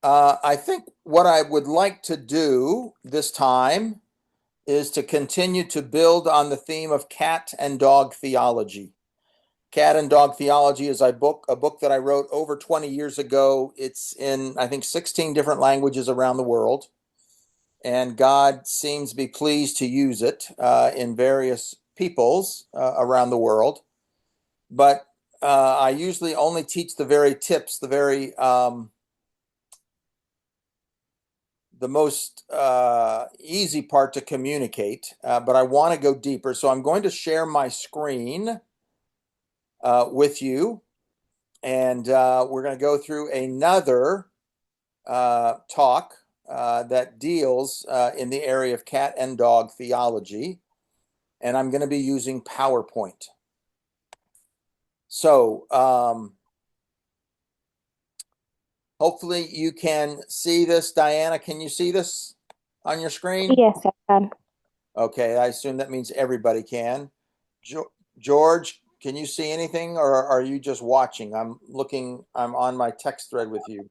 I think what I would like to do this time is to continue to build on the theme of cat and dog theology. Cat and Dog Theology is a book that I wrote over 20 years ago. It's in, I think, 16 different languages around the world, and God seems to be pleased to use it in various peoples around the world. But I usually only teach the very tips, the most easy part to communicate, but I want to go deeper. So I'm going to share my screen with you, and we're going to go through another talk that deals in the area of cat and dog theology, and I'm going to be using PowerPoint. So hopefully you can see this. Diana, can you see this on your screen? Yes, I can. Okay, I assume that means everybody can. George, can you see anything, or are you just watching? I'm on my text thread with you.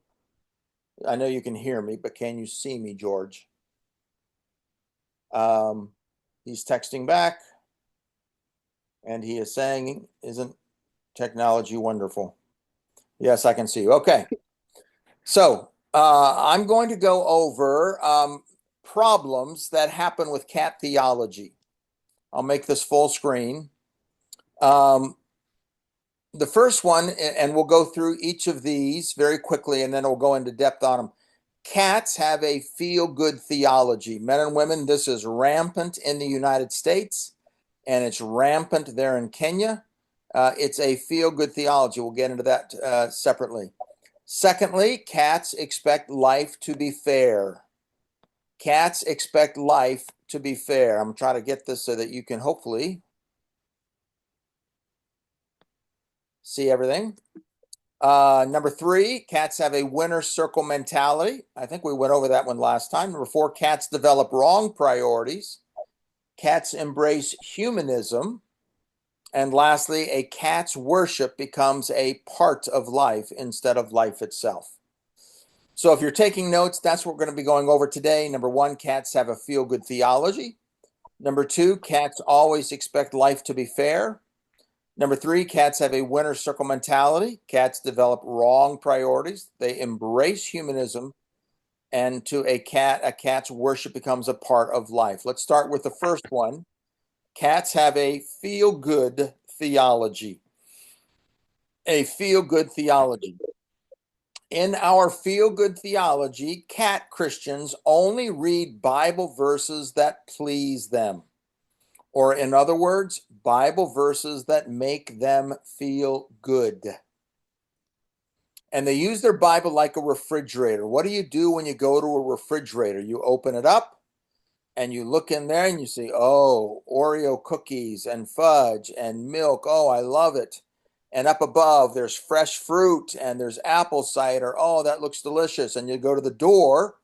I know you can hear me, but can you see me, George? Um, he's texting back, and he is saying, "Isn't technology wonderful?" Yes, I can see you. Okay. So I'm going to go over problems that happen with cat theology. I'll make this full screen. Um, the first one, and we'll go through each of these very quickly, and then we'll go into depth on them. Cats have a feel-good theology. Men and women, this is rampant in the United States, and it's rampant there in Kenya. It's a feel-good theology. We'll get into that separately. Secondly, cats expect life to be fair. Cats expect life to be fair. I'm trying to get this so that you can hopefully see everything. Number three, cats have a winner's circle mentality. I think we went over that one last time. Number four, cats develop wrong priorities. Cats embrace humanism. And lastly, a cat's worship becomes a part of life instead of life itself. So if you're taking notes, that's what we're going to be going over today. Number one, cats have a feel-good theology. Number two, cats always expect life to be fair. Number three, cats have a winner's circle mentality. Cats develop wrong priorities. They embrace humanism. And to a cat's worship becomes a part of life. Let's start with the first one. Cats have a feel-good theology. A feel-good theology. In our feel-good theology, cat Christians only read Bible verses that please them. Or in other words, Bible verses that make them feel good. And they use their Bible like a refrigerator. What do you do when you go to a refrigerator? You open it up and you look in there and you see, oh, Oreo cookies and fudge and milk. Oh, I love it. And up above, there's fresh fruit and there's apple cider. Oh, that looks delicious. And you go to the door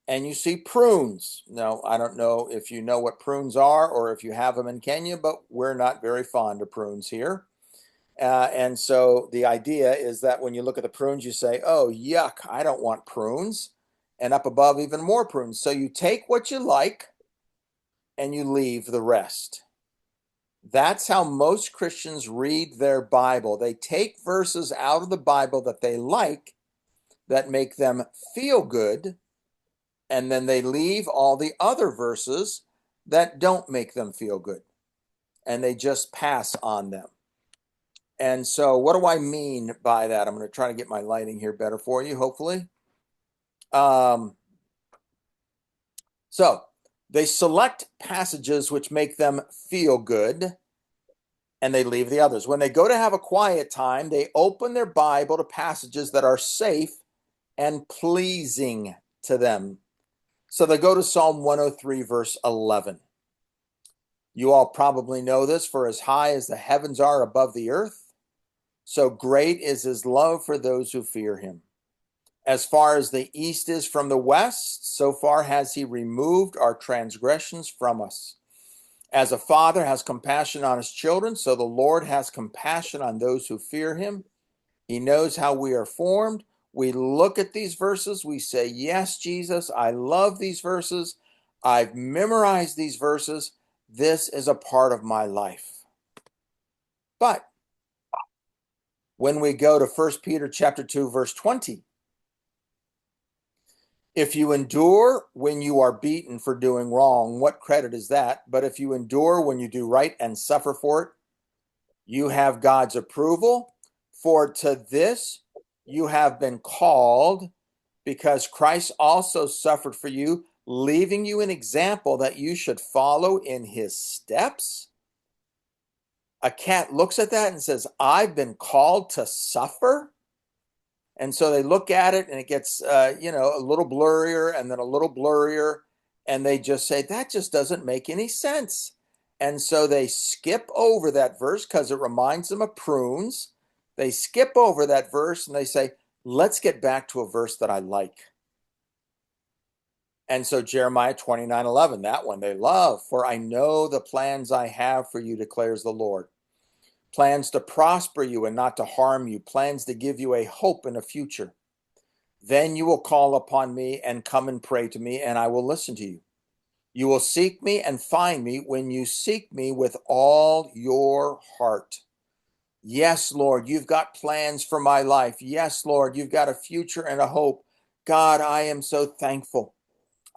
and you see prunes. Now, I don't know if you know what prunes are or if you have them in Kenya, but we're not very fond of prunes here. And so the idea is that when you look at the prunes, you say, oh, yuck, I don't want prunes. And up above, even more prunes. So you take what you like and you leave the rest. That's how most Christians read their Bible. They take verses out of the Bible that they like, that make them feel good, and then they leave all the other verses that don't make them feel good, and they just pass on them. And so what do I mean by that? I'm going to try to get my lighting here better for you, hopefully. So they select passages which make them feel good, and they leave the others. When they go to have a quiet time, they open their Bible to passages that are safe and pleasing to them. So they go to Psalm 103, verse 11. You all probably know this. For as high as the heavens are above the earth, so great is his love for those who fear him. As far as the east is from the west, so far has he removed our transgressions from us. As a father has compassion on his children, so the Lord has compassion on those who fear him. He knows how we are formed. We look at these verses, we say, yes, Jesus, I love these verses. I've memorized these verses. This is a part of my life. But when we go to 1 Peter chapter 2, verse 20, if you endure when you are beaten for doing wrong, what credit is that? But if you endure when you do right and suffer for it, you have God's approval. For to this you have been called, because Christ also suffered for you, leaving you an example that you should follow in his steps. A cat looks at that and says, I've been called to suffer. And so they look at it and it gets, a little blurrier and then a little blurrier. And they just say, that just doesn't make any sense. And so they skip over that verse because it reminds them of prunes. They skip over that verse and they say, let's get back to a verse that I like. And so Jeremiah 29:11, that one they love. For I know the plans I have for you, declares the Lord. Plans to prosper you and not to harm you. Plans to give you a hope and a future. Then you will call upon me and come and pray to me, and I will listen to you. You will seek me and find me when you seek me with all your heart. Yes, Lord, you've got plans for my life. Yes, Lord, you've got a future and a hope. God, I am so thankful.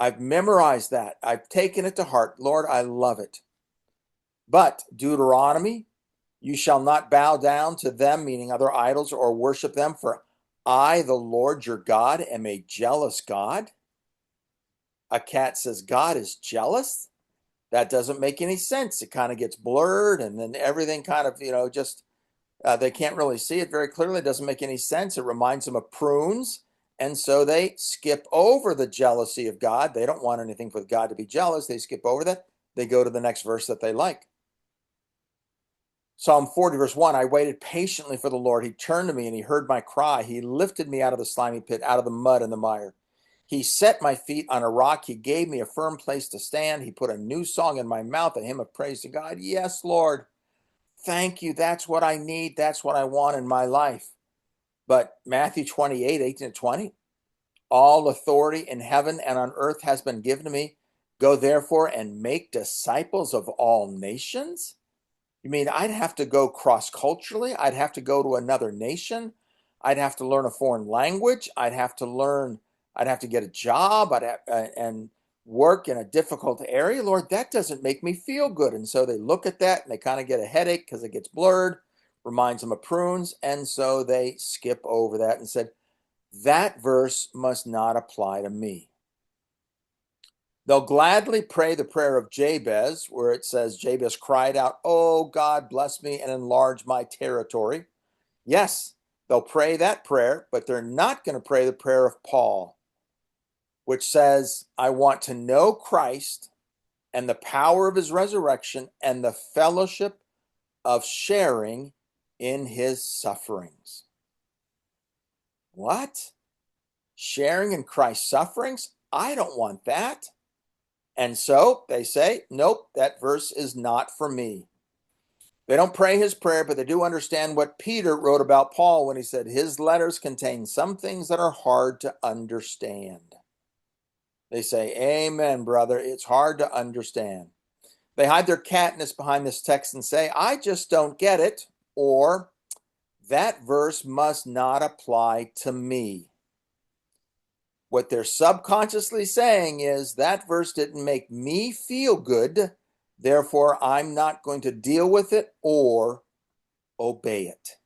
I've memorized that. I've taken it to heart. Lord, I love it. But Deuteronomy, you shall not bow down to them, meaning other idols, or worship them, for I, the Lord your God, am a jealous God. A cat says, God is jealous? That doesn't make any sense. It kind of gets blurred, and then everything kind of, they can't really see it very clearly. It doesn't make any sense. It reminds them of prunes. And so they skip over the jealousy of God. They don't want anything for God to be jealous. They skip over that. They go to the next verse that they like. Psalm 40, verse 1, I waited patiently for the Lord. He turned to me and he heard my cry. He lifted me out of the slimy pit, out of the mud and the mire. He set my feet on a rock. He gave me a firm place to stand. He put a new song in my mouth, a hymn of praise to God. Yes, Lord. Thank you. That's what I need. That's what I want in my life. But Matthew 28:18-20, all authority in heaven and on earth has been given to me. Go therefore and make disciples of all nations. You mean I'd have to go cross-culturally? I'd have to go to another nation. I'd have to learn a foreign language. I'd have to get a job. And work in a difficult area. Lord, that doesn't make me feel good. And so they look at that and they kind of get a headache because it gets blurred, reminds them of prunes. And so they skip over that and said, that verse must not apply to me. They'll gladly pray the prayer of Jabez, where it says, Jabez cried out, oh, God, bless me and enlarge my territory. Yes, they'll pray that prayer, but they're not going to pray the prayer of Paul, which says, I want to know Christ and the power of his resurrection and the fellowship of sharing in his sufferings. What? Sharing in Christ's sufferings? I don't want that. And so they say, nope, that verse is not for me. They don't pray his prayer, but they do understand what Peter wrote about Paul when he said his letters contain some things that are hard to understand. They say, amen, brother. It's hard to understand. They hide their catness behind this text and say, I just don't get it, or that verse must not apply to me. What they're subconsciously saying is that verse didn't make me feel good, therefore I'm not going to deal with it or obey it.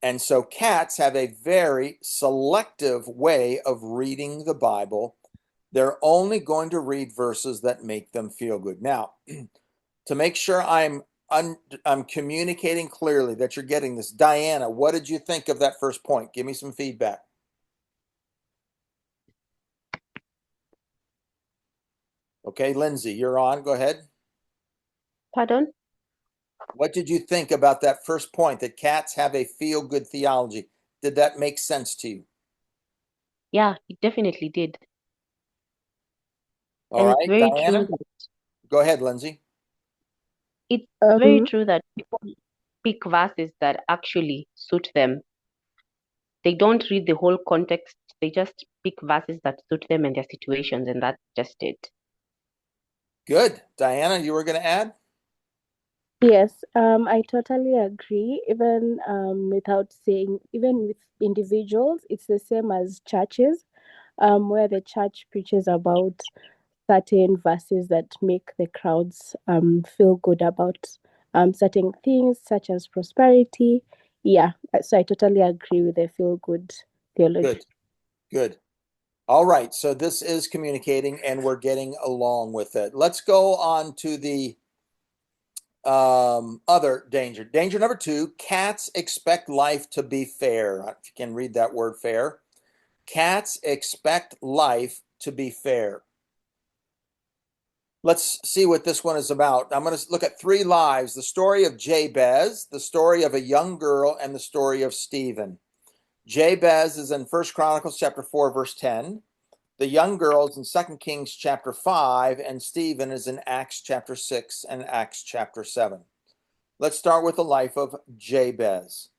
And so cats have a very selective way of reading the Bible. They're only going to read verses that make them feel good. Now, to make sure I'm communicating clearly that you're getting this, Diana, what did you think of that first point? Give me some feedback. Okay, Lindsay, you're on. Go ahead. Pardon? What did you think about that first point, that cats have a feel-good theology? Did that make sense to you? Yeah, it definitely did. All And it's right, very Diana, true that go ahead, Lindsay. it's very true that people pick verses that actually suit them. they don't read the whole context. They just pick verses that suit them and their situations, and that's just it. Good. Diana, you were going to add? Yes, I totally agree. Even without saying, even with individuals, it's the same as churches, where the church preaches about certain verses that make the crowds feel good about certain things, such as prosperity. Yeah, so I totally agree with the feel good theology. Good. Good. All right. So this is communicating and we're getting along with it. Let's go on to the other danger. Danger number 2, cats expect life to be fair. If you can read that word fair. Cats expect life to be fair. Let's see what this one is about. I'm going to look at 3 lives: the story of Jabez, the story of a young girl, and the story of Stephen. Jabez is in 1 Chronicles chapter 4, verse 10. The young girl is in 2 Kings chapter 5, and Stephen is in Acts chapter 6 and Acts chapter 7. Let's start with the life of Jabez.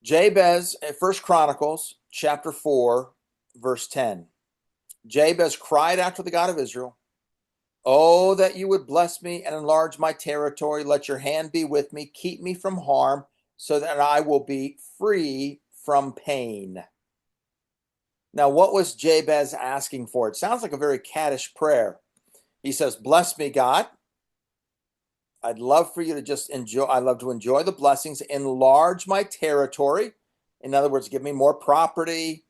Jabez, 1 Chronicles chapter 4, verse 10. Jabez cried out to the God of Israel, "Oh, that you would bless me and enlarge my territory. Let your hand be with me. Keep me from harm so that I will be free from pain." Now, what was Jabez asking for? It sounds like a very caddish prayer. He says, "Bless me, God. I'd love for you to just enjoy. I love to enjoy the blessings. Enlarge my territory. In other words, give me more property,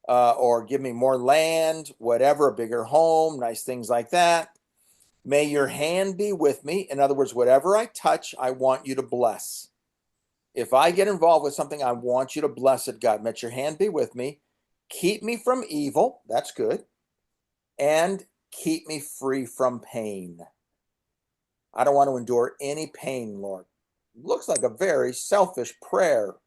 or give me more land, whatever, a bigger home, nice things like that. May your hand be with me." In other words, whatever I touch, I want you to bless. If I get involved with something, I want you to bless it, God. Let your hand be with me. Keep me from evil. That's good. And keep me free from pain. I don't want to endure any pain, Lord. Looks like a very selfish prayer.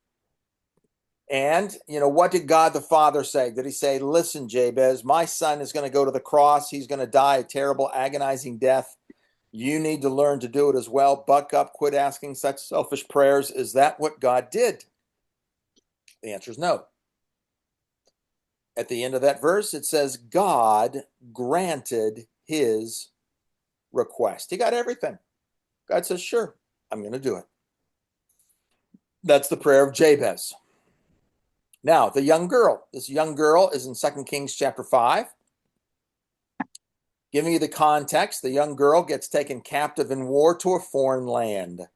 And, what did God the Father say? Did he say, "Listen, Jabez, my son is going to go to the cross. He's going to die a terrible, agonizing death. You need to learn to do it as well. Buck up, quit asking such selfish prayers." Is that what God did? The answer is no. At the end of that verse, it says, God granted his request. He got everything. God says, "Sure, I'm going to do it." That's the prayer of Jabez. Now, the young girl. This young girl is in 2 Kings chapter 5. Giving you the context, the young girl gets taken captive in war to a foreign land.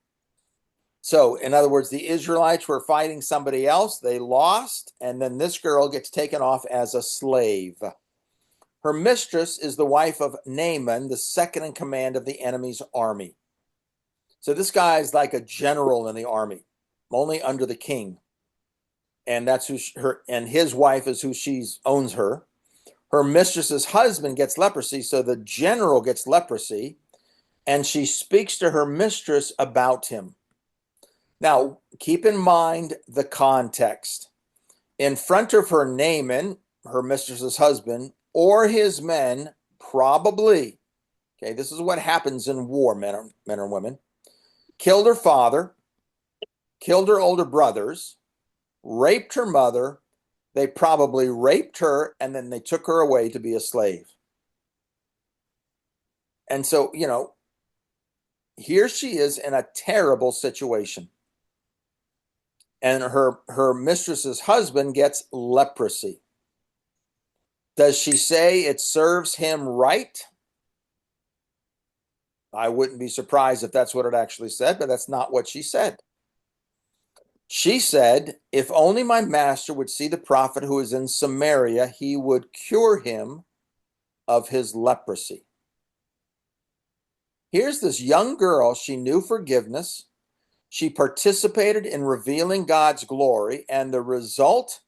So, in other words, the Israelites were fighting somebody else. They lost, and then this girl gets taken off as a slave. Her mistress is the wife of Naaman, the second in command of the enemy's army. So this guy is like a general in the army, only under the king. And that's and his wife is who owns her. Her mistress's husband gets leprosy, so the general gets leprosy, and she speaks to her mistress about him. Now, keep in mind the context. In front of her, Naaman, her mistress's husband, or his men, probably, okay, this is what happens in war, men or women, killed her father, killed her older brothers, raped her mother. They probably raped her, and then they took her away to be a slave. And so, here she is in a terrible situation. And her mistress's husband gets leprosy. Does she say it serves him right? I wouldn't be surprised if that's what it actually said, but that's not what she said. She said, "If only my master would see the prophet who is in Samaria, he would cure him of his leprosy." Here's this young girl. She knew forgiveness. She participated in revealing God's glory. And the result,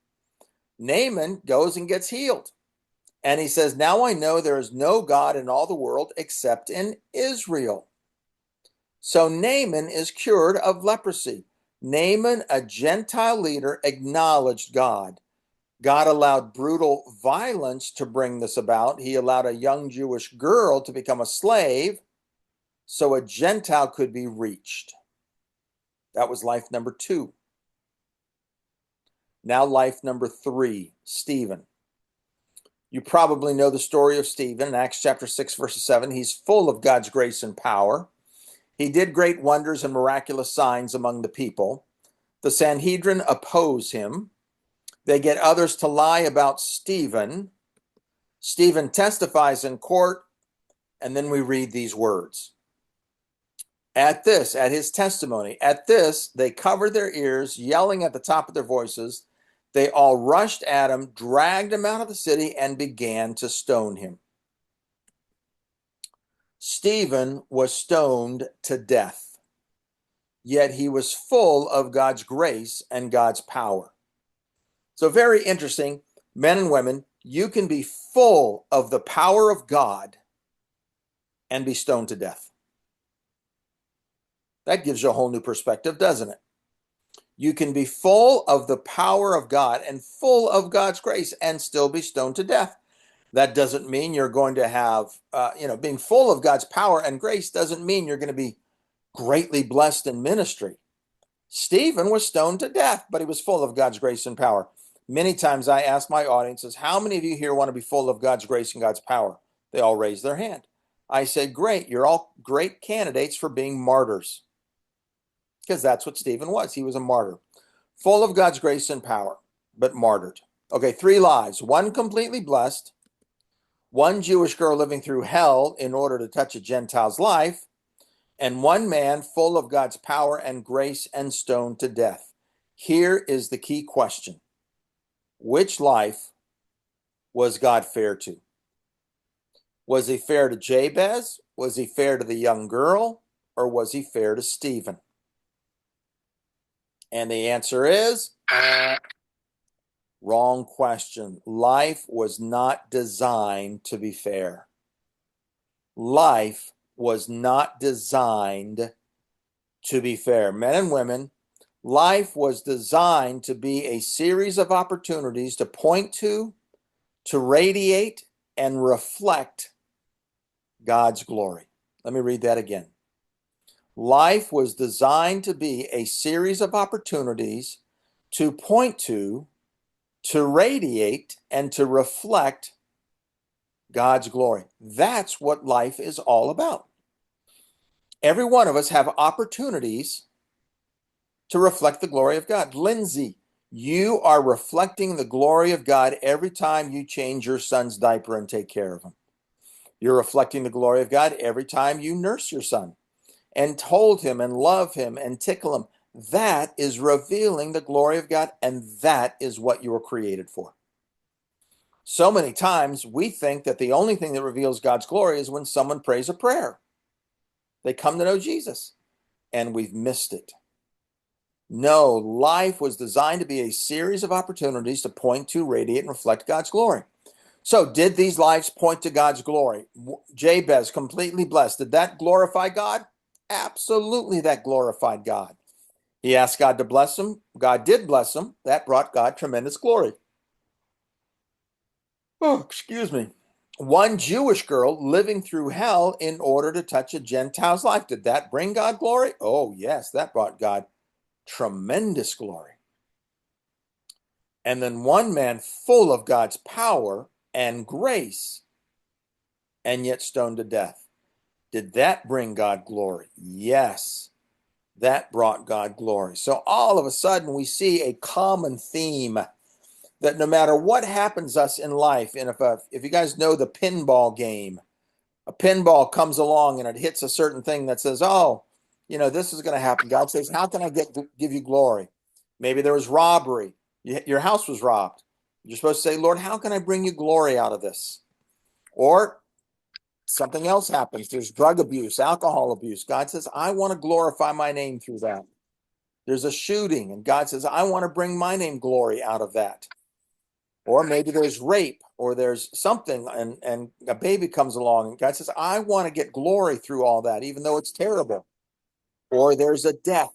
Naaman goes and gets healed. And he says, "Now I know there is no God in all the world except in Israel." So Naaman is cured of leprosy. Naaman, a Gentile leader, acknowledged God. God allowed brutal violence to bring this about. He allowed a young Jewish girl to become a slave so a Gentile could be reached. That was life number 2. Now life number 3, Stephen. You probably know the story of Stephen in Acts chapter 6, verse 7. He's full of God's grace and power. He did great wonders and miraculous signs among the people. The Sanhedrin oppose him. They get others to lie about Stephen. Stephen testifies in court, and then we read these words. At his testimony, they covered their ears, yelling at the top of their voices. They all rushed at him, dragged him out of the city, and began to stone him. Stephen was stoned to death, yet he was full of God's grace and God's power. So very interesting, men and women, you can be full of the power of God and be stoned to death. That gives you a whole new perspective, doesn't it? You can be full of the power of God and full of God's grace and still be stoned to death. That doesn't mean you're going to have, being full of God's power and grace doesn't mean you're going to be greatly blessed in ministry. Stephen was stoned to death, but he was full of God's grace and power. Many times I ask my audiences, how many of you here want to be full of God's grace and God's power? They all raise their hand. I say, great, you're all great candidates for being martyrs. Because that's what Stephen was. He was a martyr. Full of God's grace and power, but martyred. Okay, 3 lives. 1 completely blessed. 1 Jewish girl living through hell in order to touch a Gentile's life. And 1 man full of God's power and grace and stoned to death. Here is the key question. Which life was God fair to? Was he fair to Jabez? Was he fair to the young girl? Or was he fair to Stephen? And the answer is wrong question. Life was not designed to be fair. Life was not designed to be fair. Men and women, life was designed to be a series of opportunities to point to radiate, and reflect God's glory. Let me read that again. Life was designed to be a series of opportunities to point to radiate, and to reflect God's glory. That's what life is all about. Every one of us have opportunities to reflect the glory of God. Lindsay, you are reflecting the glory of God every time you change your son's diaper and take care of him. You're reflecting the glory of God every time you nurse your son and hold him and love him and tickle him. That is revealing the glory of God, and that is what you were created for. So many times we think that the only thing that reveals God's glory is when someone prays a prayer. They come to know Jesus, and we've missed it. No, life was designed to be a series of opportunities to point to, radiate, and reflect God's glory. So did these lives point to God's glory? Jabez, completely blessed. Did that glorify God? Absolutely, that glorified God. He asked God to bless him. God did bless him. That brought God tremendous glory. Oh, excuse me. 1 Jewish girl living through hell in order to touch a Gentile's life. Did that bring God glory? Oh, yes, that brought God tremendous glory. And then 1 man full of God's power and grace, and yet stoned to death. Did that bring God glory? Yes, that brought God glory. So all of a sudden we see a common theme that no matter what happens us in life, and if you guys know the pinball game, a pinball comes along and it hits a certain thing that says, oh, this is going to happen. God says, how can I give you glory? Maybe there was robbery. Your house was robbed. You're supposed to say, Lord, how can I bring you glory out of this? Or something else happens. There's drug abuse, alcohol abuse. God says, I want to glorify my name through that. There's a shooting, and God says, I want to bring my name glory out of that. Or maybe there's rape, or there's something, and a baby comes along, and God says, I want to get glory through all that, even though it's terrible. Or there's a death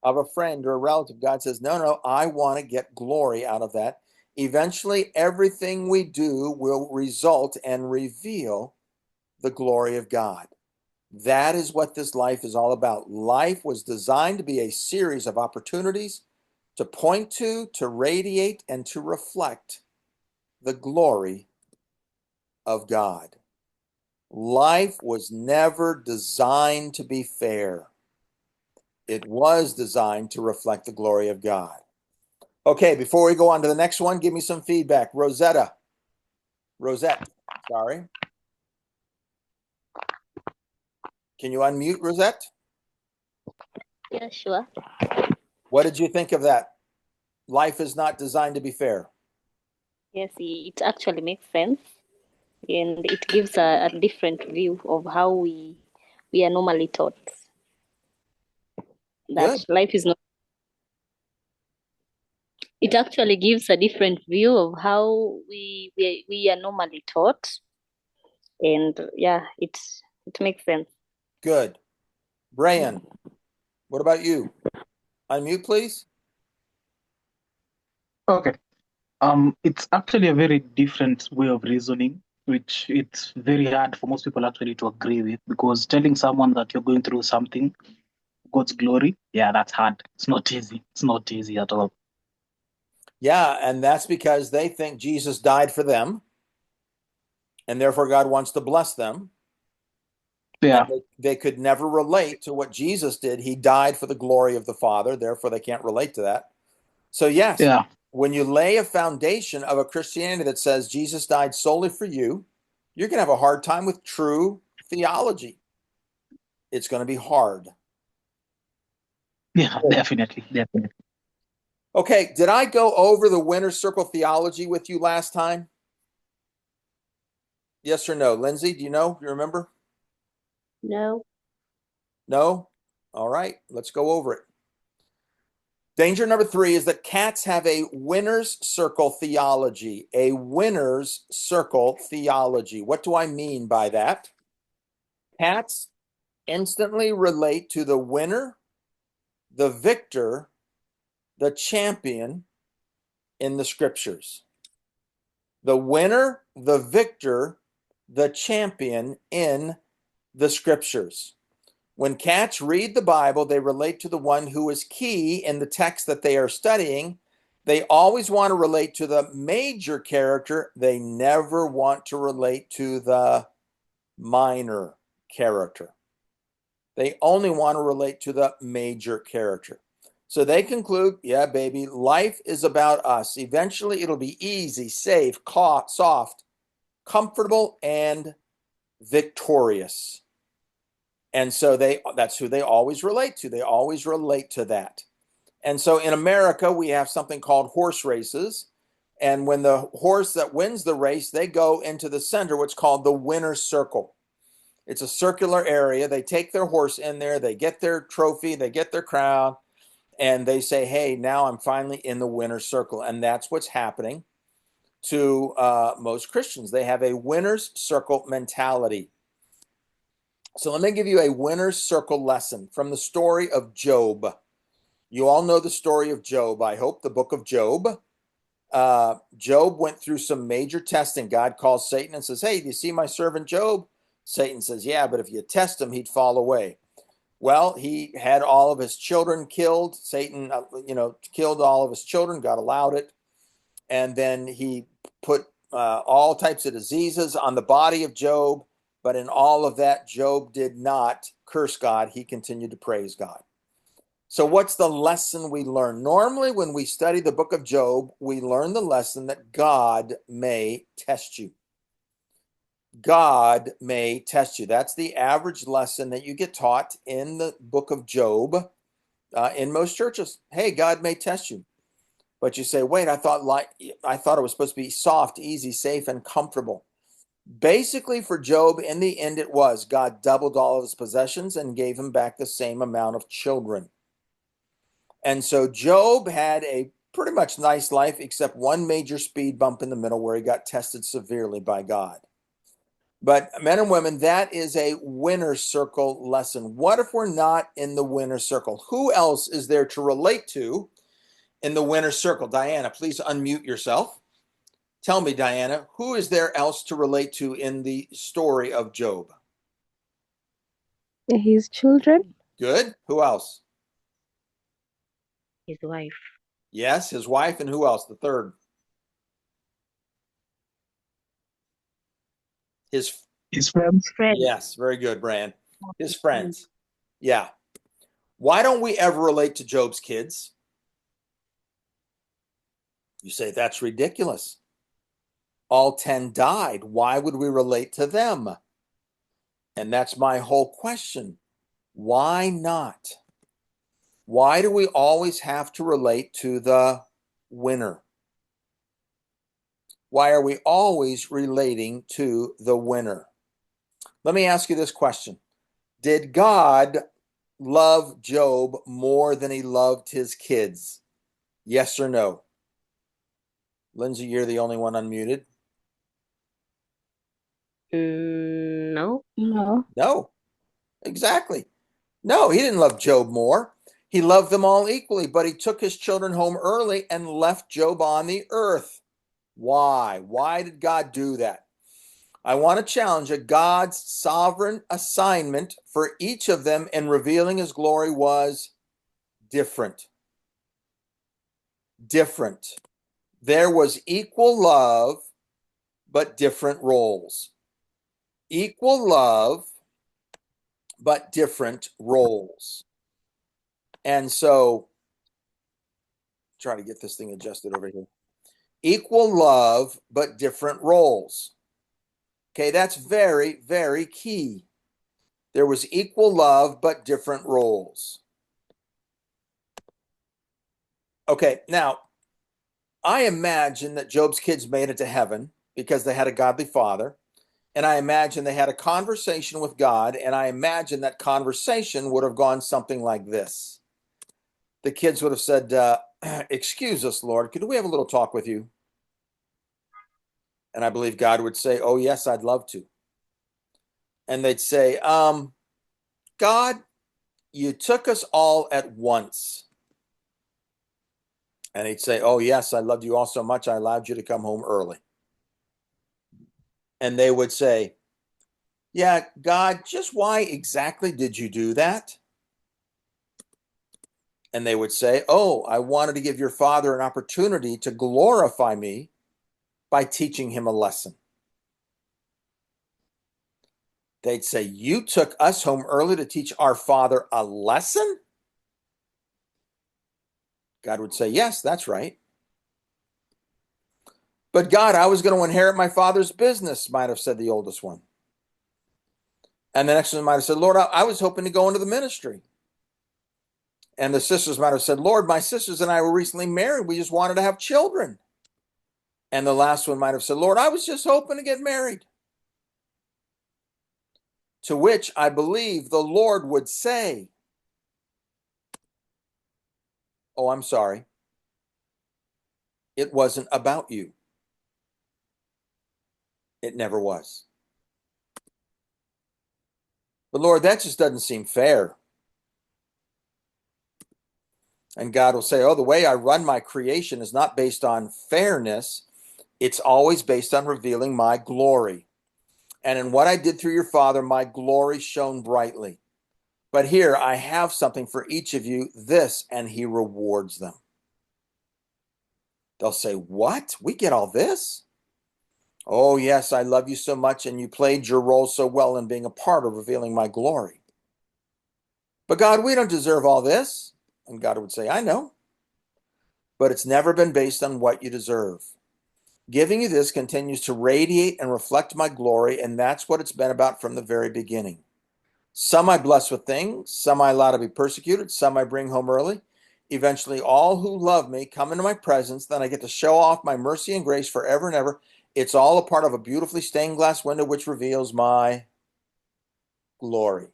of a friend or a relative. God says, no, I want to get glory out of that. Eventually, everything we do will result and reveal the glory of God. That is what this life is all about. Life was designed to be a series of opportunities to point to radiate, and to reflect the glory of God. Life was never designed to be fair. It was designed to reflect the glory of God. Okay, before we go on to the next one, give me some feedback. Rosette, sorry. Can you unmute, Rosette? Yeah, sure. What did you think of that? Life is not designed to be fair. Yes, it actually makes sense, and it gives a different view of how we are normally taught that Good. life is not. It actually gives a different view of how we are normally taught, and yeah, it makes sense. Good. Brian, what about you? Unmute, please. Okay. It's actually a very different way of reasoning, which it's very hard for most people actually to agree with, because telling someone that you're going through something, God's glory, yeah, that's hard. It's not easy. It's not easy at all. Yeah, and that's because they think Jesus died for them, and therefore God wants to bless them. Yeah. And they could never relate to what Jesus did. He died for the glory of the Father, therefore they can't relate to that. So yes, Yeah. when you lay a foundation of a Christianity that says Jesus died solely for you, you're going to have a hard time with true theology. It's going to be hard. Yeah, definitely. Definitely. Okay, did I go over the winner's circle theology with you last time? Yes or no? Lindsay, do you know? You remember? No. No? All right, let's go over it. Danger number 3 is that cats have a winner's circle theology. A winner's circle theology. What do I mean by that? Cats instantly relate to the winner, the victor, the champion in the scriptures. The winner, the victor, the champion in the scriptures. When cats read the Bible, they relate to the one who is key in the text that they are studying. They always want to relate to the major character. They never want to relate to the minor character. They only want to relate to the major character. So they conclude, yeah, baby, life is about us. Eventually, it'll be easy, safe, soft, comfortable, and victorious. And so that's who they always relate to. They always relate to that. And so in America, we have something called horse races. And when the horse that wins the race, they go into the center, what's called the winner's circle. It's a circular area. They take their horse in there, they get their trophy, they get their crown, and they say, hey, now I'm finally in the winner's circle. And that's what's happening to most Christians. They have a winner's circle mentality. So let me give you a winner's circle lesson from the story of Job. You all know the story of Job, I hope, the book of Job. Job went through some major testing. God calls Satan and says, hey, do you see my servant Job? Satan says, yeah, but if you test him, he'd fall away. Well, he had all of his children killed. Satan, killed all of his children. God allowed it. And then he put all types of diseases on the body of Job. But in all of that, Job did not curse God. He continued to praise God. So what's the lesson we learn? Normally, when we study the book of Job, we learn the lesson that God may test you. God may test you. That's the average lesson that you get taught in the book of Job in most churches. Hey, God may test you. But you say, wait, I thought it was supposed to be soft, easy, safe, and comfortable. Basically, for Job, in the end, it was God doubled all of his possessions and gave him back the same amount of children. And so Job had a pretty much nice life, except one major speed bump in the middle where he got tested severely by God. But men and women, that is a winner's circle lesson. What if we're not in the winner's circle? Who else is there to relate to in the winner's circle? Diana, please unmute yourself. Tell me, Diana, who is there else to relate to in the story of Job? His children. Good. Who else? His wife. Yes, his wife, and who else? The third. His friends. Friend. Yes, very good, Brian. His friends. Yeah. Why don't we ever relate to Job's kids? You say that's ridiculous. All 10 died. Why would we relate to them? And that's my whole question. Why not? Why do we always have to relate to the winner? Why are we always relating to the winner? Let me ask you this question. Did God love Job more than he loved his kids? Yes or no? Lindsay, you're the only one unmuted. No. No. No, exactly. No, he didn't love Job more. He loved them all equally, but he took his children home early and left Job on the earth. Why? Why did God do that? I want to challenge you. God's sovereign assignment for each of them in revealing his glory was different. Different. There was equal love, but different roles. Equal love, but different roles. And so, try to get this thing adjusted over here. Equal love, but different roles. Okay, that's very, very key. There was equal love, but different roles. Okay, now, I imagine that Job's kids made it to heaven because they had a godly father. And I imagine they had a conversation with God. And I imagine that conversation would have gone something like this. The kids would have said, excuse us, Lord, could we have a little talk with you? And I believe God would say, oh, yes, I'd love to. And they'd say, God, you took us all at once. And he'd say, oh, yes, I loved you all so much, I allowed you to come home early. And they would say, yeah, God, just why exactly did you do that? And they would say, oh, I wanted to give your father an opportunity to glorify me by teaching him a lesson. They'd say, you took us home early to teach our father a lesson? God would say, yes, that's right. But God, I was going to inherit my father's business, might have said the oldest one. And the next one might have said, Lord, I was hoping to go into the ministry. And the sisters might have said, Lord, my sisters and I were recently married. We just wanted to have children. And the last one might have said, Lord, I was just hoping to get married. To which I believe the Lord would say, oh, I'm sorry. It wasn't about you. It never was. But Lord, that just doesn't seem fair. And God will say, oh, the way I run my creation is not based on fairness. It's always based on revealing my glory. And in what I did through your father, my glory shone brightly. But here I have something for each of you, this, and he rewards them. They'll say, what? We get all this? Oh, yes, I love you so much, and you played your role so well in being a part of revealing my glory. But God, we don't deserve all this. And God would say, I know. But it's never been based on what you deserve. Giving you this continues to radiate and reflect my glory, and that's what it's been about from the very beginning. Some I bless with things, some I allow to be persecuted, some I bring home early. Eventually, all who love me come into my presence. Then I get to show off my mercy and grace forever and ever. It's all a part of a beautifully stained glass window which reveals my glory.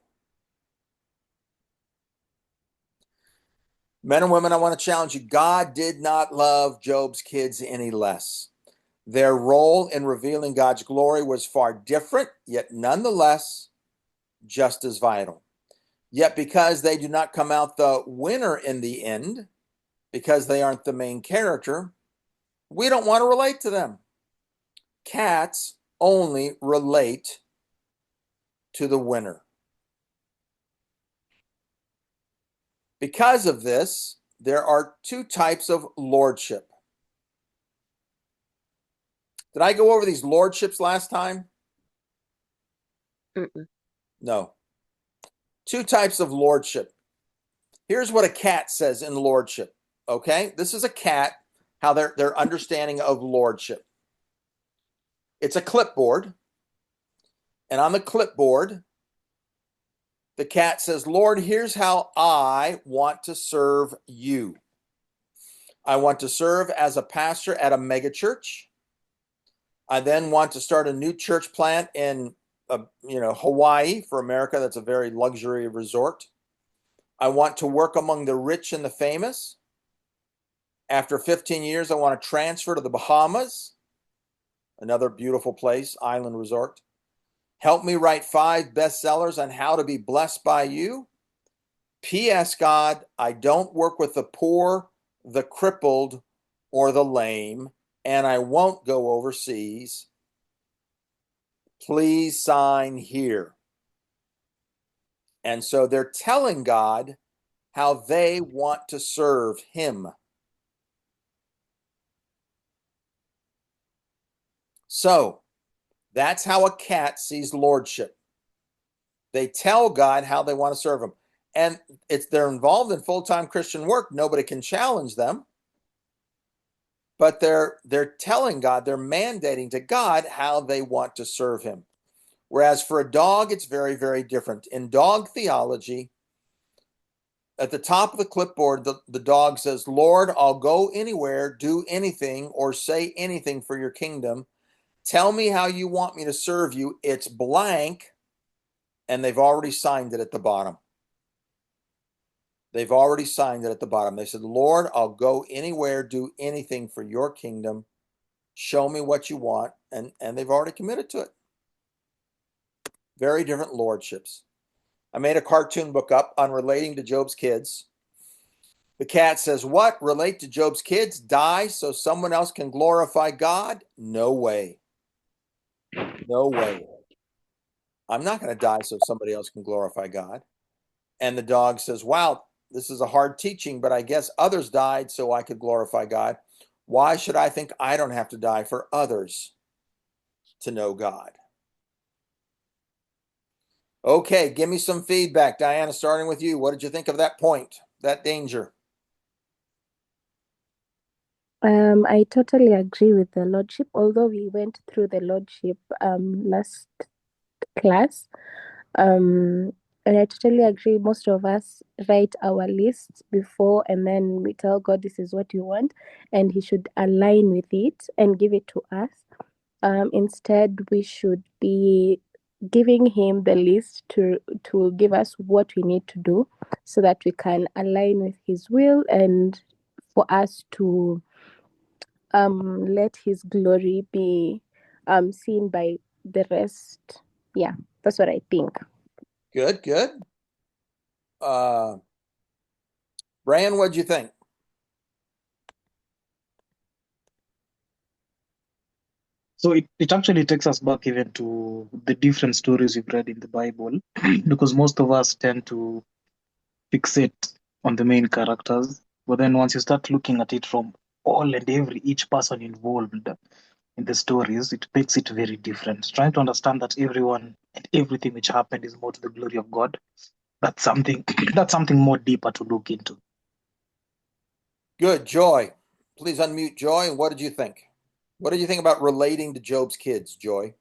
Men and women, I want to challenge you. God did not love Job's kids any less. Their role in revealing God's glory was far different, yet nonetheless just as vital. Yet because they do not come out the winner in the end, because they aren't the main character, we don't want to relate to them. Cats only relate to the winner. Because of this, there are two types of lordship. Did I go over these lordships last time? Mm-mm. No. Two types of lordship. Here's what a cat says in lordship. Okay, this is a cat, how their understanding of lordship. It's a clipboard, and on the clipboard, the cat says, Lord, here's how I want to serve you. I want to serve as a pastor at a megachurch. I then want to start a new church plant in Hawaii for America. That's a very luxury resort. I want to work among the rich and the famous. After 15 years, I want to transfer to the Bahamas, another beautiful place, island resort. Help me write 5 bestsellers on how to be blessed by you. P.S. God, I don't work with the poor, the crippled, or the lame, and I won't go overseas. Please sign here. And so they're telling God how they want to serve him. So that's how a cat sees lordship. They tell God how they want to serve him. And they're involved in full-time Christian work. Nobody can challenge them. But they're telling God, they're mandating to God how they want to serve him. Whereas for a dog, it's very, very different. In dog theology, at the top of the clipboard, the dog says, Lord, I'll go anywhere, do anything, or say anything for your kingdom. Tell me how you want me to serve you. It's blank, and they've already signed it at the bottom. They've already signed it at the bottom. They said, Lord, I'll go anywhere, do anything for your kingdom. Show me what you want. And they've already committed to it. Very different lordships. I made a cartoon book up on relating to Job's kids. The cat says, what? Relate to Job's kids? Die so someone else can glorify God? No way. No way. I'm not going to die so somebody else can glorify God. And the dog says, wow, this is a hard teaching, but I guess others died so I could glorify God. Why should I think I don't have to die for others to know God? Okay, give me some feedback. Diana, starting with you. What did you think of that point, that danger? I totally agree with the Lordship, although we went through the Lordship last class. And I totally agree. Most of us write our lists before and then we tell God this is what you want, and He should align with it and give it to us. Instead, we should be giving Him the list to give us what we need to do so that we can align with His will and for us to let His glory be seen by the rest. Yeah, that's what I think. Good, good. Brian, what'd you think? So it actually takes us back even to the different stories we've read in the Bible, because most of us tend to fixate on the main characters. But then once you start looking at it from all and each person involved in the stories, it makes it very different. Trying to understand that everyone and everything which happened is more to the glory of God. That's something that's something more deeper to look into. Good. Joy. Please unmute Joy. And what did you think? What did you think about relating to Job's kids, Joy?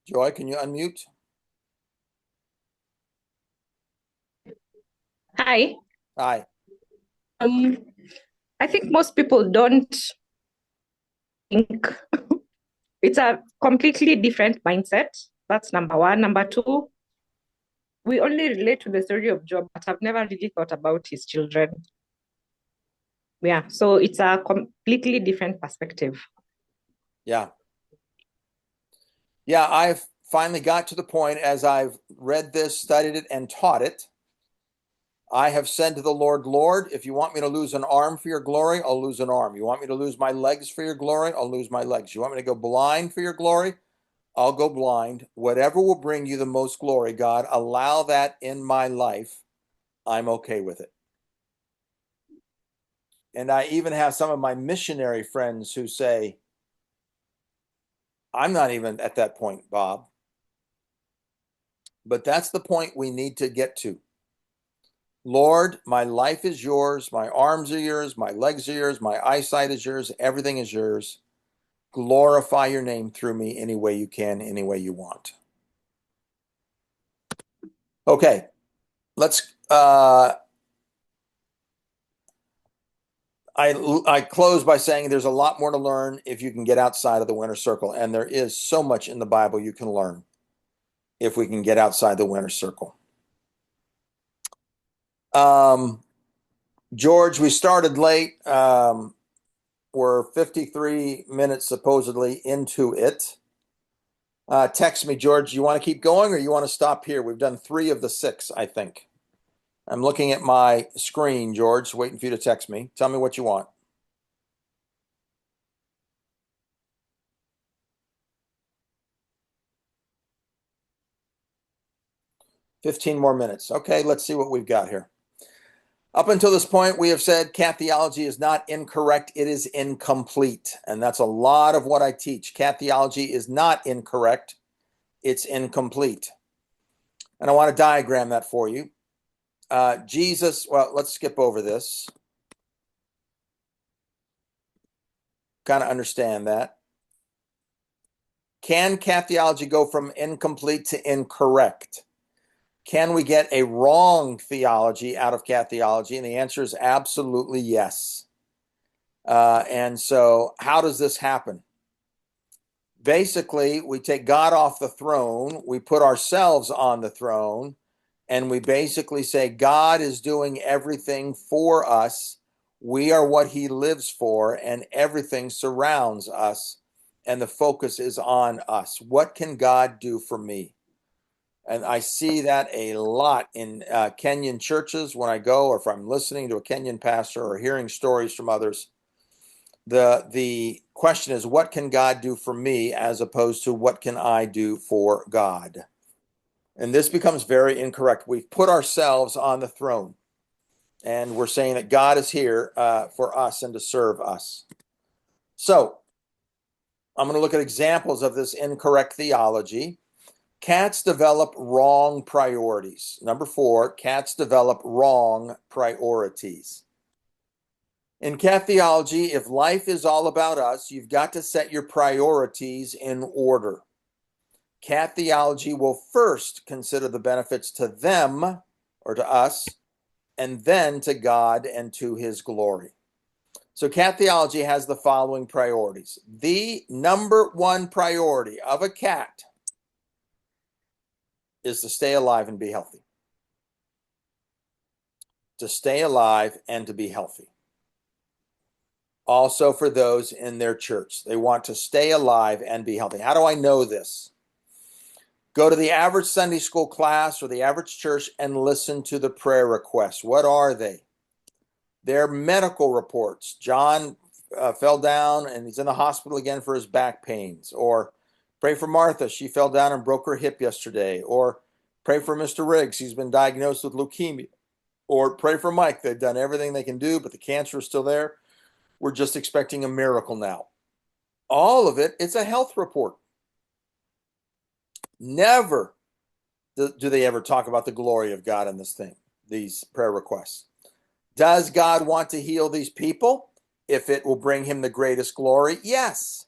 Joy, can you unmute? Hi. Hi. I think most people don't think it's a completely different mindset. That's number one. Number two, we only relate to the story of Job, but I've never really thought about his children. Yeah, so it's a completely different perspective. Yeah. Yeah, I've finally got to the point as I've read this, studied it, and taught it. I have said to the Lord, Lord, if you want me to lose an arm for your glory, I'll lose an arm. You want me to lose my legs for your glory, I'll lose my legs. You want me to go blind for your glory, I'll go blind. Whatever will bring you the most glory, God, allow that in my life. I'm okay with it. And I even have some of my missionary friends who say, I'm not even at that point, Bob. But that's the point we need to get to. Lord, my life is yours. My arms are yours. My legs are yours. My eyesight is yours. Everything is yours. Glorify your name through me any way you can, any way you want. Okay, let's I close by saying there's a lot more to learn if you can get outside of the winner circle, and there is so much in the Bible you can learn if we can get outside the winner circle. George, we started late. We're 53 minutes supposedly into it. Text me, George. You want to keep going or you want to stop here? We've done 3 of the 6, I think. I'm looking at my screen, George, waiting for you to text me. Tell me what you want. $15 more minutes. Okay, let's see what we've got here. Up until this point, we have said cat theology is not incorrect, it is incomplete. And that's a lot of what I teach. Cat theology is not incorrect, it's incomplete. And I want to diagram that for you. Jesus, well, let's skip over this. Kind of understand that. Can cat theology go from incomplete to incorrect? Can we get a wrong theology out of cat theology? And the answer is absolutely yes. And so how does this happen? Basically, we take God off the throne, we put ourselves on the throne, and we basically say God is doing everything for us. We are what he lives for, and everything surrounds us, and the focus is on us. What can God do for me? And I see that a lot in Kenyan churches when I go, or if I'm listening to a Kenyan pastor or hearing stories from others. The question is, what can God do for me, as opposed to what can I do for God? And this becomes very incorrect. We've put ourselves on the throne, and we're saying that God is here for us and to serve us. So I'm going to look at examples of this incorrect theology. Cats develop wrong priorities. Number 4, cats develop wrong priorities. In cat theology, if life is all about us, you've got to set your priorities in order. Cat theology will first consider the benefits to them, or to us, and then to God and to his glory. So cat theology has the following priorities. The number 1 priority of a cat is to stay alive and be healthy. To stay alive and to be healthy. Also for those in their church, they want to stay alive and be healthy. How do I know this? Go to the average Sunday school class or the average church and listen to the prayer requests. What are they? They're medical reports. John fell down and he's in the hospital again for his back pains. Or pray for Martha. She fell down and broke her hip yesterday. Or pray for Mr. Riggs. He's been diagnosed with leukemia. Or pray for Mike. They've done everything they can do, but the cancer is still there. We're just expecting a miracle now. All of it, it's a health report. Never do they ever talk about the glory of God in this thing, these prayer requests. Does God want to heal these people if it will bring him the greatest glory? Yes.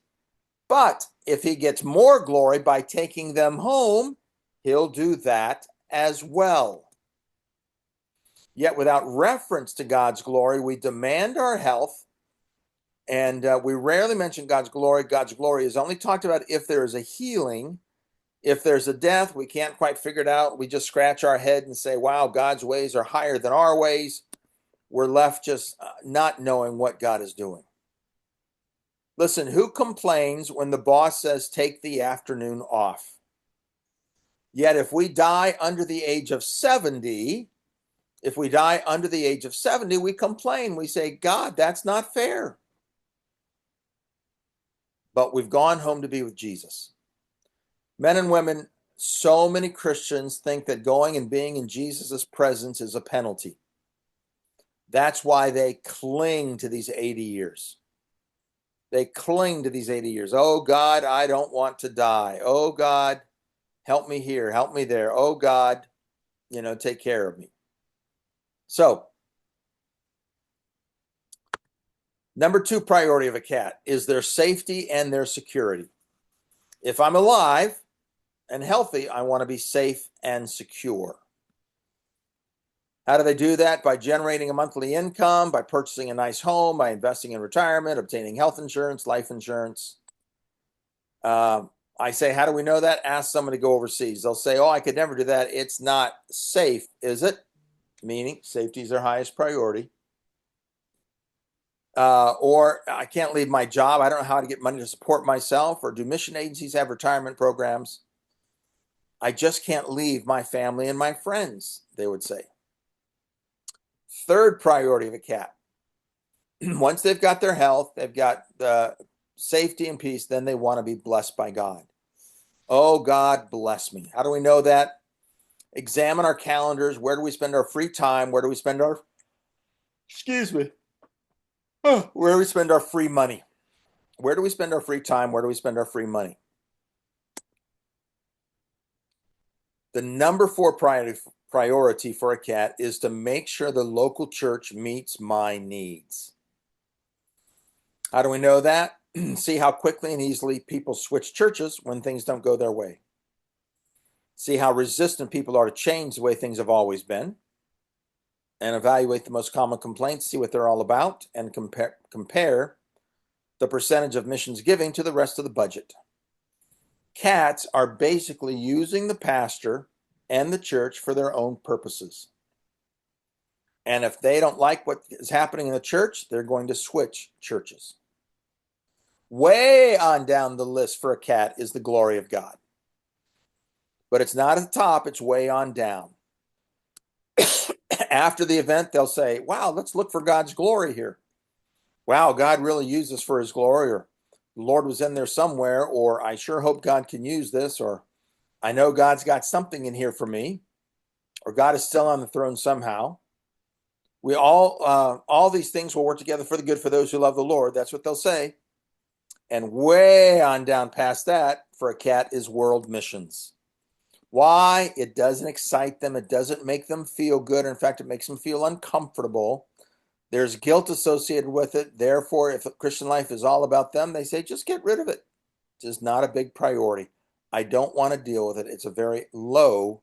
But if he gets more glory by taking them home, he'll do that as well. Yet without reference to God's glory, we demand our health, and we rarely mention God's glory. God's glory is only talked about if there is a healing. If there's a death, we can't quite figure it out. We just scratch our head and say, wow, God's ways are higher than our ways. We're left just not knowing what God is doing. Listen, who complains when the boss says take the afternoon off? Yet if we die under the age of 70, we complain. We say, God, that's not fair. But we've gone home to be with Jesus. Men and women, so many Christians think that going and being in Jesus' presence is a penalty. That's why they cling to these 80 years. They cling to these 80 years. Oh God, I don't want to die. Oh God, help me here, help me there. Oh God, take care of me. So, number 2 priority of a cat is their safety and their security. If I'm alive and healthy, I want to be safe and secure. How do they do that? By generating a monthly income, by purchasing a nice home, by investing in retirement, obtaining health insurance, life insurance. I say, how do we know that? Ask someone to go overseas. They'll say, oh, I could never do that. It's not safe, is it? Meaning safety is their highest priority. Or I can't leave my job. I don't know how to get money to support myself. Or do mission agencies have retirement programs? I just can't leave my family and my friends, they would say. Third priority of a cat. Once they've got their health, they've got the safety and peace, then they want to be blessed by God. Oh, God, bless me. How do we know that? Examine our calendars. Where do we spend our free time? Where do we spend our, where do we spend our free money? Where do we spend our free time? Where do we spend our free money? The number 4 priority for a cat is to make sure the local church meets my needs. How do we know that? See how quickly and easily people switch churches when things don't go their way. See how resistant people are to change the way things have always been. And evaluate the most common complaints, see what they're all about, and compare the percentage of missions giving to the rest of the budget. Cats are basically using the pastor and the church for their own purposes. And if they don't like what is happening in the church, they're going to switch churches. Way on down the list for a cat is the glory of God. But it's not at the top, it's way on down. After the event, they'll say, wow, let's look for God's glory here. Wow, God really used this for his glory, or the Lord was in there somewhere, or I sure hope God can use this, or I know God's got something in here for me, or God is still on the throne somehow. We all these things will work together for the good for those who love the Lord. That's what they'll say. And way on down past that for a cat is world missions. Why? It doesn't excite them. It doesn't make them feel good. In fact, it makes them feel uncomfortable. There's guilt associated with it. Therefore, if Christian life is all about them, they say, just get rid of it. It's just not a big priority. I don't want to deal with it. It's a very low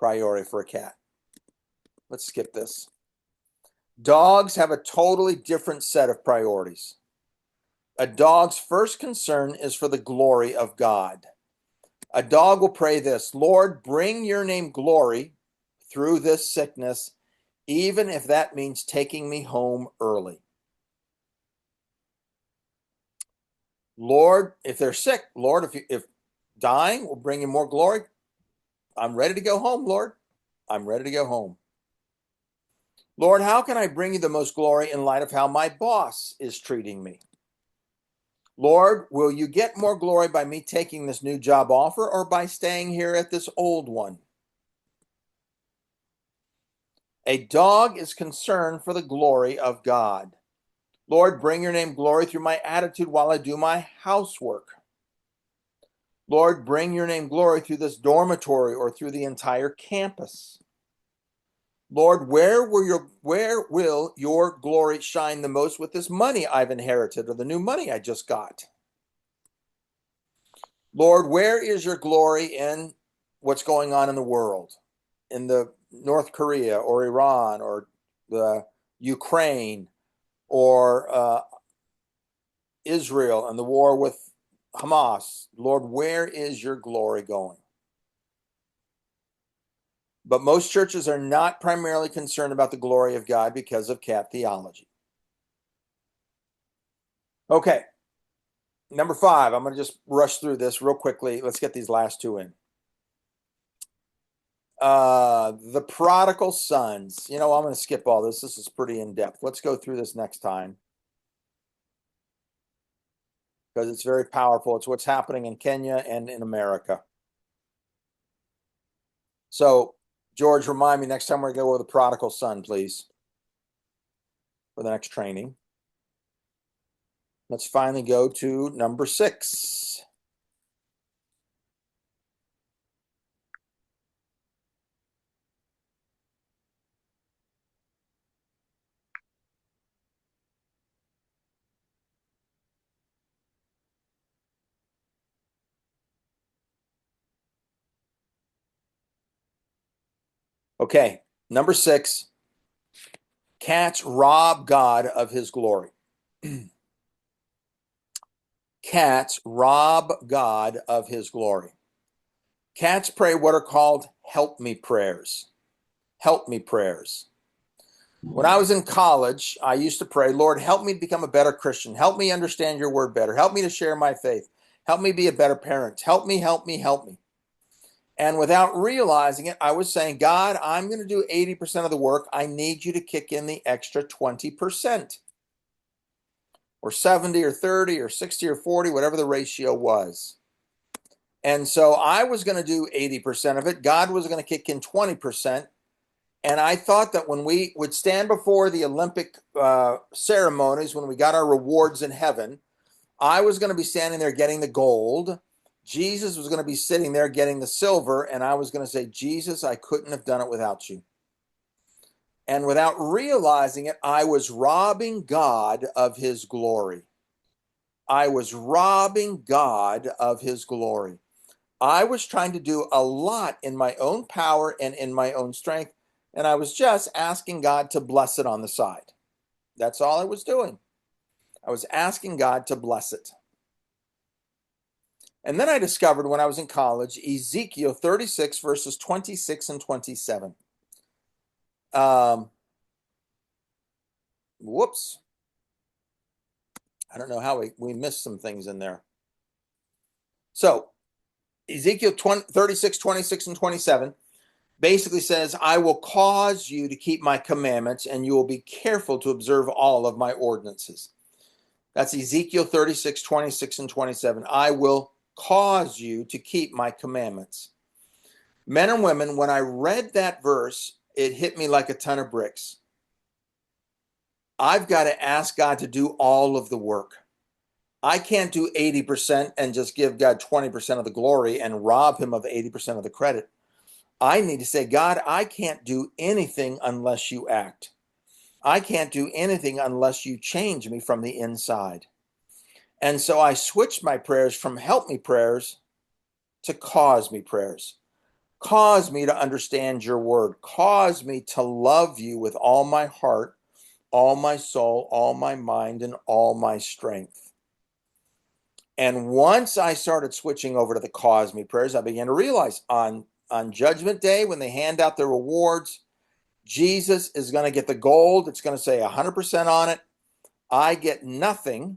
priority for a cat. Let's skip this. Dogs have a totally different set of priorities. A dog's first concern is for the glory of God. A dog will pray this, Lord, bring your name glory through this sickness, even if that means taking me home early. Lord, if they're sick, Lord, if dying will bring you more glory, I'm ready to go home, Lord. I'm ready to go home. Lord, how can I bring you the most glory in light of how my boss is treating me? Lord, will you get more glory by me taking this new job offer or by staying here at this old one? A dog is concerned for the glory of God. Lord, bring your name glory through my attitude while I do my housework. Lord, bring your name glory through this dormitory or through the entire campus. Lord, where will your glory shine the most with this money I've inherited or the new money I just got? Lord, where is your glory in what's going on in the world, in the North Korea or Iran or the Ukraine or Israel and the war with Hamas? Lord, where is your glory going? But most churches are not primarily concerned about the glory of God because of cat theology. Okay, number 5. I'm going to just rush through this real quickly. Let's get these last 2 in. The prodigal sons. I'm going to skip all this. This is pretty in-depth. Let's go through this next time because it's very powerful. It's what's happening in Kenya and in America. So, George, remind me next time we're going to go with the prodigal son, please, for the next training. Let's finally go to number 6. Okay, number 6. Cats rob God of his glory. Cats rob God of his glory. Cats pray what are called help me prayers. Help me prayers. When I was in college, I used to pray, Lord, help me become a better Christian. Help me understand your word better. Help me to share my faith. Help me be a better parent. Help me, help me, help me. And without realizing it, I was saying, God, I'm going to do 80% of the work. I need you to kick in the extra 20%. Or 70 or 30 or 60 or 40, whatever the ratio was. And so I was going to do 80% of it. God was going to kick in 20%. And I thought that when we would stand before the Olympic ceremonies, when we got our rewards in heaven, I was going to be standing there getting the gold. Jesus was going to be sitting there getting the silver. And I was going to say, Jesus, I couldn't have done it without you. And without realizing it, I was robbing God of his glory. I was robbing God of his glory. I was trying to do a lot in my own power and in my own strength. And I was just asking God to bless it on the side. That's all I was doing. I was asking God to bless it. And then I discovered when I was in college, Ezekiel 36, verses 26 and 27. Whoops. I don't know how we missed some things in there. So Ezekiel 36, 26, and 27 basically says, I will cause you to keep my commandments and you will be careful to observe all of my ordinances. That's Ezekiel 36, 26, and 27. I will cause you to keep my commandments. Men and women, when I read that verse, it hit me like a ton of bricks. I've got to ask God to do all of the work. I can't do 80% and just give God 20% of the glory and rob him of 80% of the credit. I need to say, God, I can't do anything unless you act. I can't do anything unless you change me from the inside. And so I switched my prayers from help me prayers to cause me prayers. Cause me to understand your word. Cause me to love you with all my heart, all my soul, all my mind, and all my strength. And once I started switching over to the cause me prayers, I began to realize on Judgment Day, when they hand out the rewards, Jesus is going to get the gold. It's going to say 100% on it. I get nothing.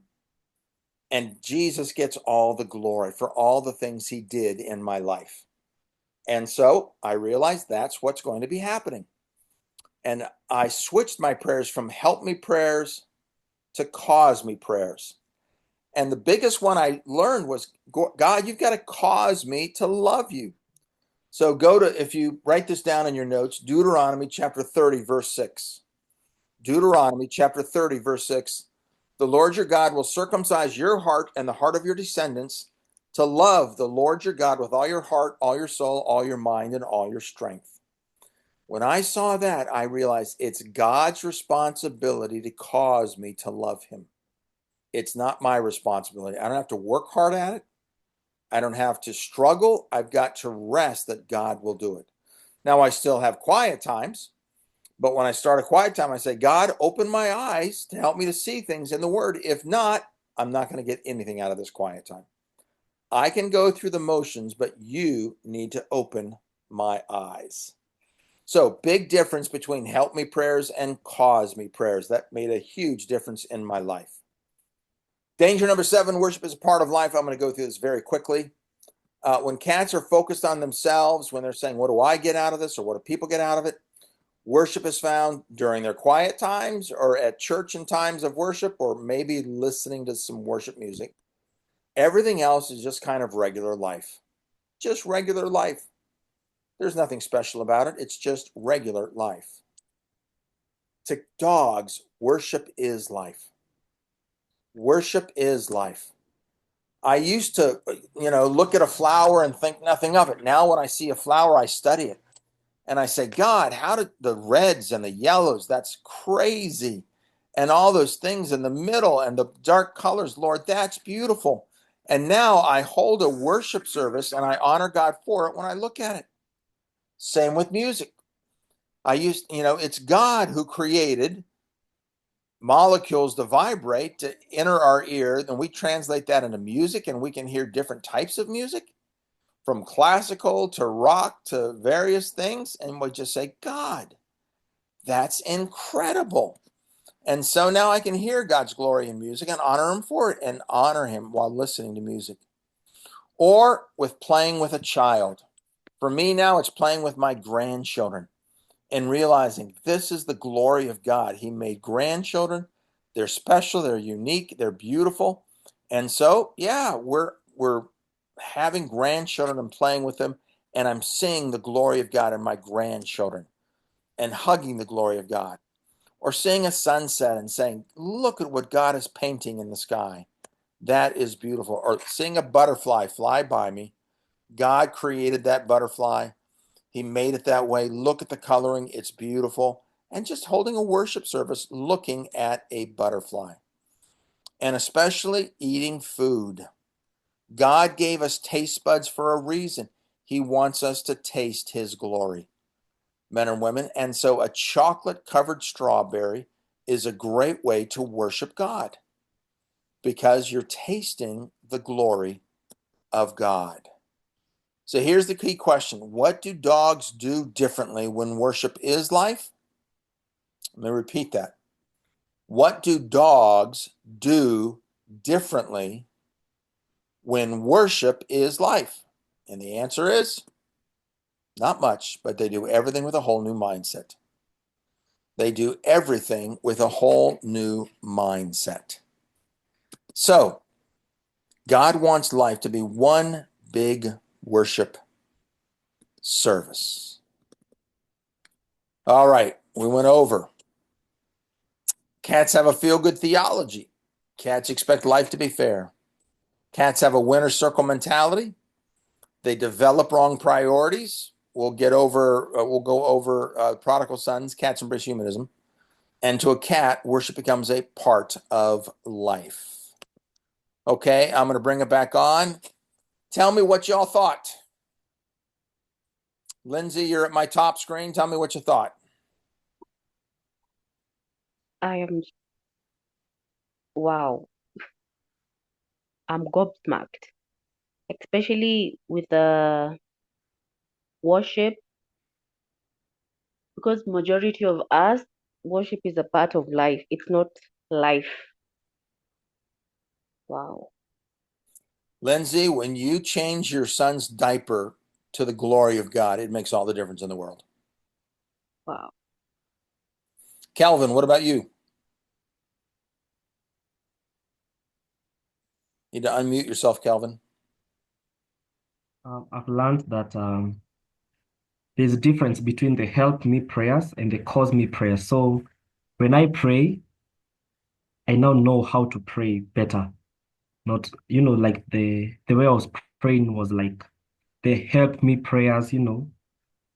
And Jesus gets all the glory for all the things he did in my life. And so I realized that's what's going to be happening. And I switched my prayers from help me prayers to cause me prayers. And the biggest one I learned was, God, you've got to cause me to love you. So go to, if you write this down in your notes, Deuteronomy chapter 30, verse 6. Deuteronomy chapter 30, verse 6. The Lord your God will circumcise your heart and the heart of your descendants to love the Lord your God with all your heart, all your soul, all your mind, and all your strength. When I saw that, I realized it's God's responsibility to cause me to love him. It's not my responsibility. I don't have to work hard at it. I don't have to struggle. I've got to rest that God will do it. Now, I still have quiet times, but when I start a quiet time, I say, God, open my eyes to help me to see things in the word. If not, I'm not going to get anything out of this quiet time. I can go through the motions, but you need to open my eyes. So, big difference between help me prayers and cause me prayers. That made a huge difference in my life. Danger number 7, worship is a part of life. I'm going to go through this very quickly. When cats are focused on themselves, when they're saying, what do I get out of this, or what do people get out of it? Worship is found during their quiet times or at church in times of worship, or maybe listening to some worship music. Everything else is just kind of regular life. Just regular life. There's nothing special about it. It's just regular life. To dogs, worship is life. Worship is life. I used to, look at a flower and think nothing of it. Now when I see a flower, I study it. And I say, God, how did the reds and the yellows, that's crazy. And all those things in the middle and the dark colors, Lord, that's beautiful. And now I hold a worship service and I honor God for it when I look at it. Same with music. It's God who created molecules to vibrate to enter our ear. Then we translate that into music and we can hear different types of music, from classical to rock to various things. And we just say, God, that's incredible. And so now I can hear God's glory in music and honor him for it and honor him while listening to music. Or with playing with a child. For me now, it's playing with my grandchildren and realizing this is the glory of God. He made grandchildren. They're special, they're unique, they're beautiful. And so, yeah, we're having grandchildren and playing with them, and I'm seeing the glory of God in my grandchildren and hugging the glory of God. Or seeing a sunset and saying, look at what God is painting in the sky. That is beautiful. Or seeing a butterfly fly by me. God created that butterfly. He made it that way. Look at the coloring. It's beautiful. And just holding a worship service, looking at a butterfly. And especially eating food. God gave us taste buds for a reason. He wants us to taste his glory, men and women. And so a chocolate covered strawberry is a great way to worship God because you're tasting the glory of God. So here's the key question. What do dogs do differently when worship is life? Let me repeat that. What do dogs do differently when worship is life? And the answer is not much, but they do everything with a whole new mindset. They do everything with a whole new mindset. So, God wants life to be one big worship service. All right, we went over. Cats have a feel-good theology. Cats expect life to be fair. Cats have a winner's circle mentality. They develop wrong priorities. We'll go over prodigal sons, cats embrace humanism. And to a cat, worship becomes a part of life. Okay, I'm going to bring it back on. Tell me what y'all thought. Lindsay, you're at my top screen. Tell me what you thought. I am, wow, I'm gobsmacked, especially with the worship, because majority of us, worship is a part of life. It's not life. Wow. Lindsay, when you change your son's diaper to the glory of God, it makes all the difference in the world. Wow. Calvin, what about you? Need to unmute yourself, Calvin. I've learned that there's a difference between the help me prayers and the cause me prayers. So when I pray, I now know how to pray better. Not, like the way I was praying was like the help me prayers.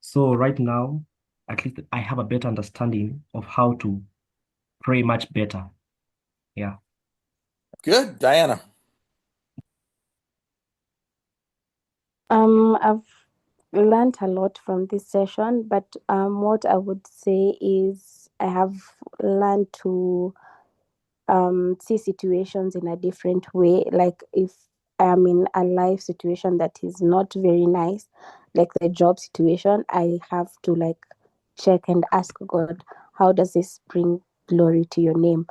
So right now, at least I have a better understanding of how to pray much better. Yeah. Good. Diana. I've learned a lot from this session, but what I would say is I have learned to see situations in a different way. Like if I'm in a life situation that is not very nice, like the job situation, I have to like check and ask God, how does this bring glory to your name?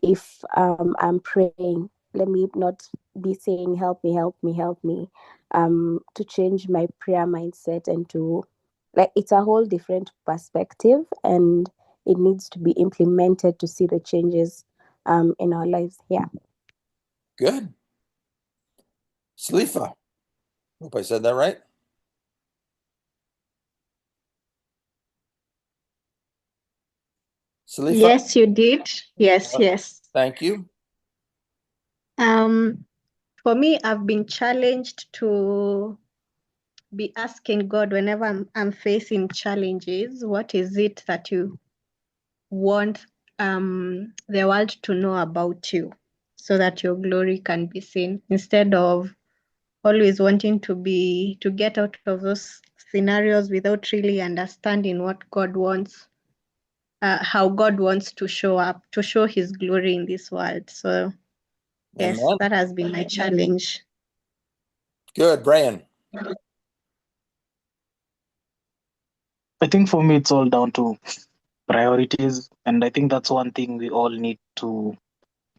If I'm praying, let me not be saying, help me, help me, help me. To change my prayer mindset and to like it's a whole different perspective and it needs to be implemented to see the changes in our lives. Yeah. Good. Slifa. Hope I said that right. Salifa? Yes, you did. Yes, yes. Thank you. For me, I've been challenged to be asking God whenever I'm facing challenges, what is it that you want the world to know about you so that your glory can be seen, instead of always wanting to get out of those scenarios without really understanding what God wants, how God wants to show up, to show his glory in this world. So yes, Amen. that has been my challenge. Good. Brian? I think for me, it's all down to priorities. And I think that's one thing we all need to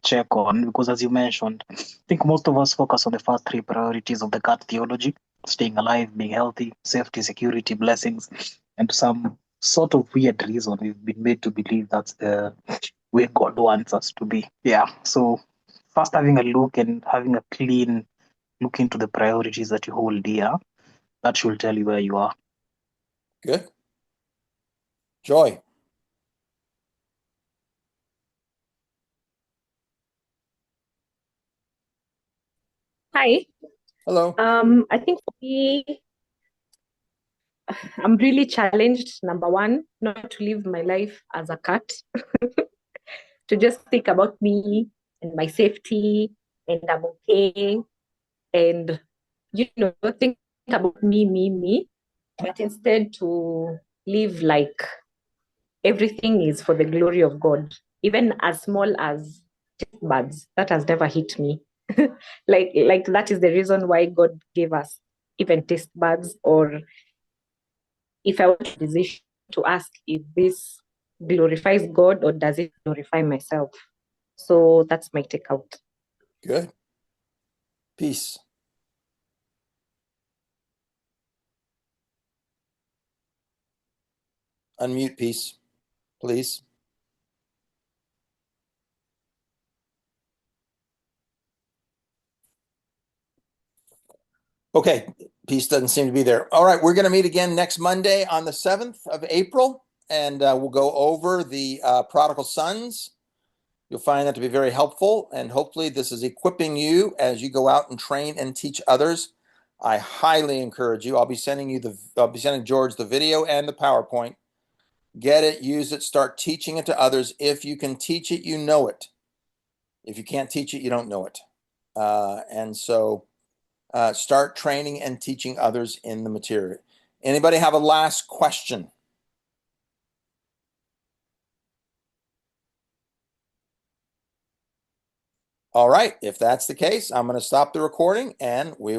check on because, as you mentioned, I think most of us focus on the first three priorities of the gut theology: staying alive, being healthy, safety, security, blessings. And some sort of weird reason, we've been made to believe that's the way God wants us to be. Yeah. So, first having a look and having a clean look into the priorities that you hold dear, that should tell you where you are. Good. Joy? Hi. Hello. I think for me, I'm really challenged, number one, not to live my life as a cat, to just think about me and my safety, and I'm okay, and think about me, but instead to live like everything is for the glory of God, even as small as birds. That has never hit me. like that is the reason why God gave us even taste buds, or if I want a decision to ask if this glorifies God or does it glorify myself. So that's my takeout. Good. Peace. Unmute, Peace, please. Okay, Peace doesn't seem to be there. All right, we're going to meet again next Monday on the 7th of April, and we'll go over the prodigal sons. You'll find that to be very helpful, and hopefully this is equipping you as you go out and train and teach others. I highly encourage you. I'll be sending George the video and the PowerPoint. Get it, use it, start teaching it to others. If you can teach it, you know it. If you can't teach it, you don't know it. And so start training and teaching others in the material. Anybody have a last question? All right, if that's the case, I'm going to stop the recording and we